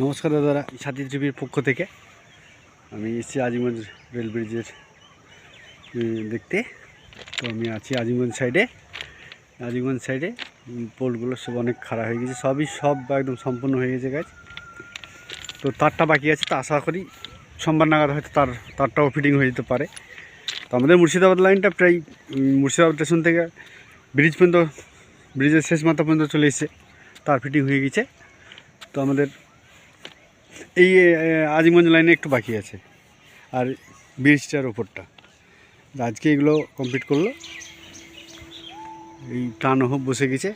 নমস্কার দাদারা, সাথী টিভির পক্ষ থেকে আমি এসেছি আজিমগঞ্জ রেল ব্রিজের দেখতে। তো আমি আছি আজিমগঞ্জ সাইডে। পোলগুলো সব অনেক খারাপ হয়ে গেছে, সব একদম সম্পূর্ণ হয়ে গেছে কাজ। তো তারটা বাকি আছে, তো আশা করি সোমবার নাগাদ হয়তো তারটাও ফিটিং হয়ে যেতে পারে। তো আমাদের মুর্শিদাবাদ লাইনটা প্রায় মুর্শিদাবাদ স্টেশন থেকে ব্রিজ পর্যন্ত, ব্রিজের শেষ মাথা পর্যন্ত চলে এসেছে, তার ফিটিং হয়ে গেছে। তো আমাদের এই আজিমগঞ্জ লাইনে একটু বাকি আছে, আর ব্রিজটার ওপরটা আজকে এগুলো কমপ্লিট করলো। এই টান হোক বসে গেছে,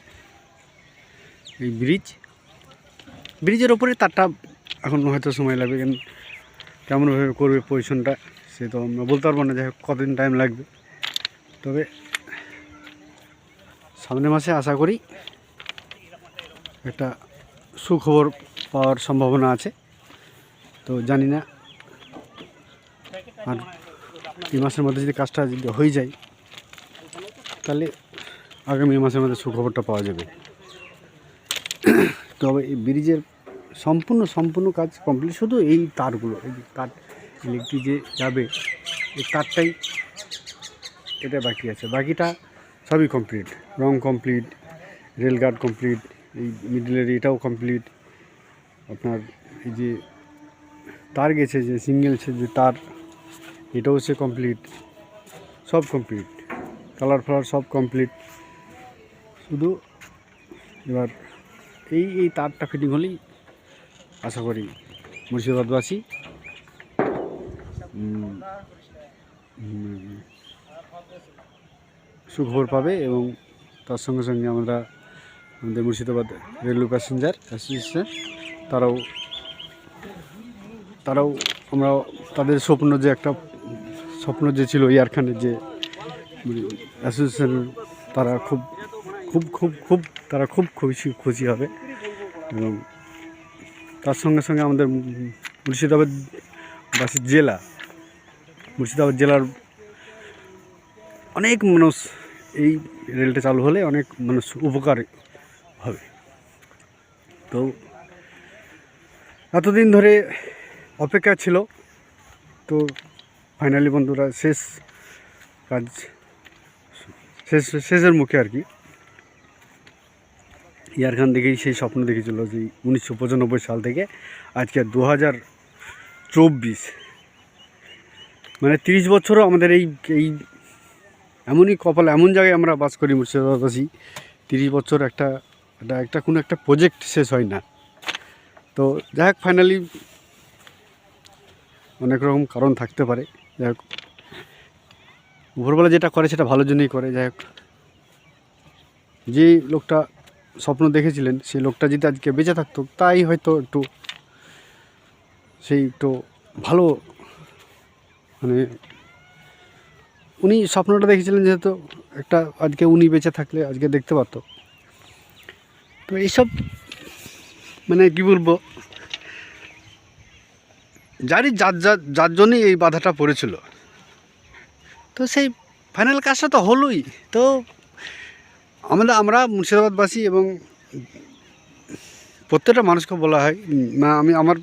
এই ব্রিজের ওপরে তারটা এখন হয়তো সময় লাগবে, কেমনভাবে করবে পজিশনটা সে তো আমরা বলতে পারবো না, যাই হোক কতদিন টাইম লাগবে। তবে সামনের মাসে আশা করি একটা সুখবর পাওয়ার সম্ভাবনা আছে। তো জানি না, আর এই মাসের মধ্যে যদি কাজটা যদি হয়ে যায় তাহলে আগামী মাসের মধ্যে সুখবরটা পাওয়া যাবে। তবে এই ব্রিজের সম্পূর্ণ কাজ কমপ্লিট, শুধু এই তারগুলো, এই তার ইলেকট্রিক যে যাবে এই তারটাই এটা বাকি আছে, বাকিটা সবই কমপ্লিট। রং কমপ্লিট, রেলগার্ড কমপ্লিট, এই মিডলের এটাও কমপ্লিট। আপনার এই যে তার গেছে, যে সিঙ্গেল যে তার, এটাও হচ্ছে কমপ্লিট, সব কমপ্লিট। কালার সব কমপ্লিট, শুধু এবার এই তারটা ফিটিং হলেই আশা করি মুর্শিদাবাদবাসী সুখবর পাবে। এবং তার সঙ্গে সঙ্গে আমাদের মুর্শিদাবাদ রেলওয়ে প্যাসেঞ্জার অ্যাসোসিয়েশন তারাও আমরা তাদের স্বপ্ন যে ছিল ইয়ারখানের যে অ্যাসোসিয়েশন, তারা খুব খুশি হবে। এবং তার সঙ্গে সঙ্গে আমাদের মুর্শিদাবাদ জেলার অনেক মানুষ, এই রেলটা চালু হলে অনেক মানুষ উপকার হবে। তো এতদিন ধরে অপেক্ষা ছিল, তো ফাইনালি বন্ধুরা শেষের মুখে আর কি। ইয়ারখান দেখেই সেই স্বপ্ন দেখেছিল যে 1995 সাল থেকে আজকে 2024, মানে 30 বছরও আমাদের এই এমনই কপাল, এমন জায়গায় আমরা বাস করি মুর্শিদাবাদবাসী। 30 বছর একটা কোনো একটা প্রজেক্ট শেষ হয় না। তো যাই হোক, ফাইনালি অনেক রকম কারণ থাকতে পারে, যাই হোক উপরবেলা যেটা করে সেটা ভালোর জন্যই করে। যাই হোক, যে লোকটা স্বপ্ন দেখেছিলেন সেই লোকটা যদি আজকে বেঁচে থাকতো, তাই হয়তো একটু ভালো, মানে উনি স্বপ্নটা দেখেছিলেন যেহেতু, আজকে উনি বেঁচে থাকলে আজকে দেখতে পারতো। তো এইসব মানে কি বলবো, যার জন্যই এই বাধাটা পড়েছিল, তো সেই ফাইনাল কাজটা তো হলোই। তো আমরা মুর্শিদাবাদবাসী এবং প্রত্যেকটা মানুষকে বলা হয়, আমি আমার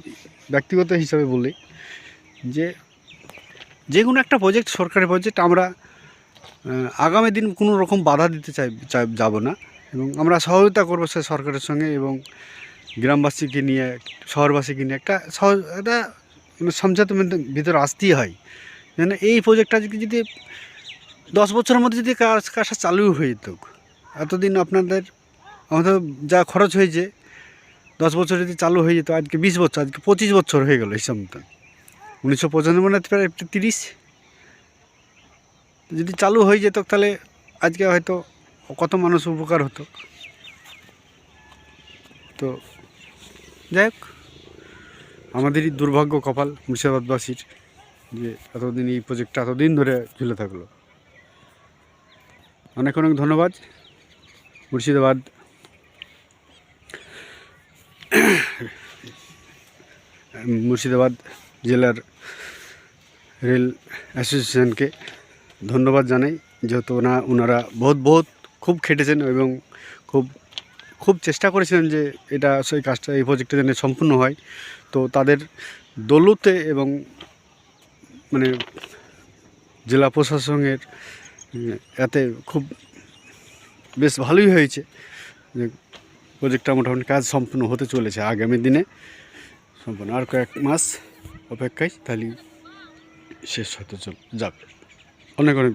ব্যক্তিগত হিসাবে বলি যে কোনো একটা প্রজেক্ট, সরকারি প্রজেক্ট, আমরা আগামী দিন কোনো রকম বাধা দিতে যাব না, এবং আমরা সহযোগিতা করবো সে সরকারের সঙ্গে, এবং গ্রামবাসীকে নিয়ে, শহরবাসীকে নিয়ে একটা মানে সমঝোতার ভিতরে আসতেই হয়। যেন এই প্রজেক্টটা যদি 10 বছরের মধ্যে যদি কাজটা চালু হয়ে যেত, এতদিন আমাদের যা খরচ হয়েছে, 10 বছর যদি চালু হয়ে যেত, আজকে 20 বছর, আজকে 25 বছর হয়ে গেল হিসাব মতন। 1995 প্রায় 30, যদি চালু হয়ে যেত তাহলে আজকে হয়তো কত মানুষ উপকার হতো। তো যাই হোক, আমাদেরই দুর্ভাগ্য কপাল মুর্শিদাবাদবাসীর, যে এতদিন এই প্রজেক্টটা এতদিন ধরে ঝুলে থাকলো। অনেক ধন্যবাদ মুর্শিদাবাদ জেলার রেল অ্যাসোসিয়েশনকে ধন্যবাদ জানাই, যেহেতু ওনারা খুব খেটেছেন এবং খুব খুব চেষ্টা করেছিলেন যে এটা সেই কাজটা এই প্রজেক্টটা যেন সম্পূর্ণ হয়। তো তাদের দৌলতে এবং মানে জেলা প্রশাসনের এতে খুব বেশ ভালোই হয়েছে যে প্রজেক্টটা মোটামুটি কাজ সম্পূর্ণ হতে চলেছে আগামী দিনে সম্পূর্ণ। আর কয়েক মাস অপেক্ষায় তাহলেই শেষ হতে যাবে। অনেক অনেক